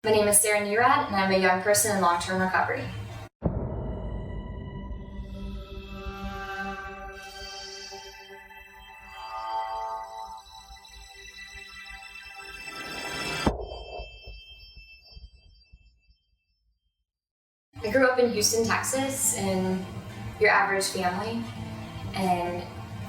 My name is Nerad, and I'm a young person in long-term recovery. I grew up in Houston, Texas, in your average family, and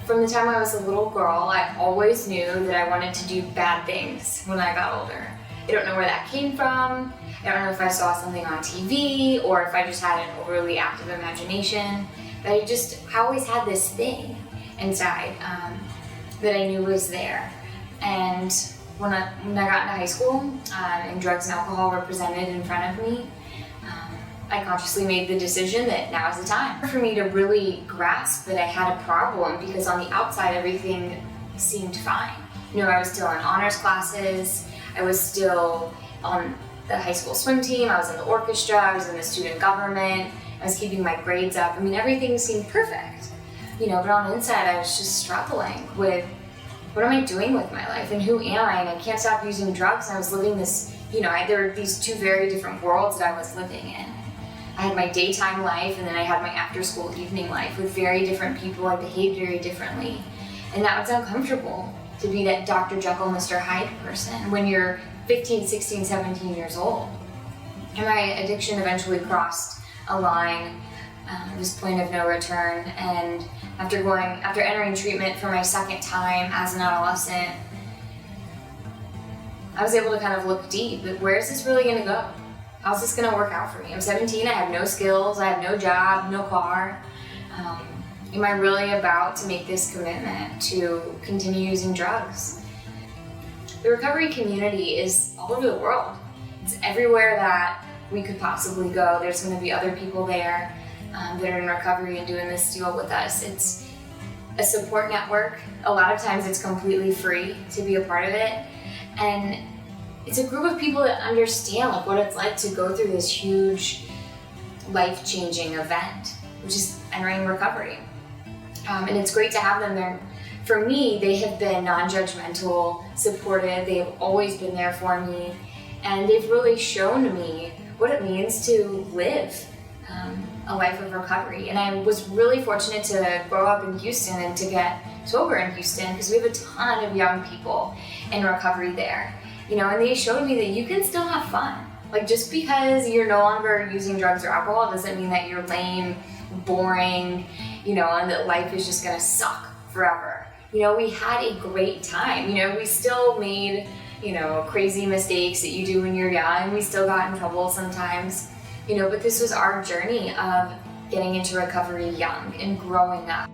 from the time I was a little girl, I always knew that I wanted to do bad things when I got older. I don't know where that came from. I don't know if I saw something on TV or if I just had an overly active imagination, but I always had this thing inside that I knew was there. And when I got into high school and drugs and alcohol were presented in front of me, I consciously made the decision that now is the time for me to really grasp that I had a problem, because on the outside everything seemed fine. You know, I was still in honors classes, I was still on the high school swim team, I was in the orchestra, I was in the student government, I was keeping my grades up. I mean, everything seemed perfect. You know, but on the inside I was just struggling with, what am I doing with my life and who am I? And I can't stop using drugs. And I was living this, you know, there were these two very different worlds that I was living in. I had my daytime life and then I had my after school evening life with very different people. I behaved very differently. And that was uncomfortable, to be that Dr. Jekyll, Mr. Hyde person when you're 15, 16, 17 years old. And my addiction eventually crossed a line, this point of no return. And after entering treatment for my second time as an adolescent, I was able to kind of look deep at, where is this really gonna go? How's this gonna work out for me? I'm 17, I have no skills, I have no job, no car. Am I really about to make this commitment to continue using drugs? The recovery community is all over the world. It's everywhere that we could possibly go. There's gonna be other people there that are in recovery and doing this deal with us. It's a support network. A lot of times it's completely free to be a part of it. And it's a group of people that understand what it's like to go through this huge life-changing event, which is entering recovery. And it's great to have them there. For me, they have been non-judgmental, supportive, they have always been there for me, and they've really shown me what it means to live a life of recovery. And I was really fortunate to grow up in Houston and to get sober in Houston, because we have a ton of young people in recovery there. You know, and they showed me that you can still have fun. Like, just because you're no longer using drugs or alcohol doesn't mean that you're lame, boring, you know, and that life is just gonna suck forever. You know, we had a great time. You know, we still made, you know, crazy mistakes that you do when you're young. We still got in trouble sometimes, you know, but this was our journey of getting into recovery young and growing up.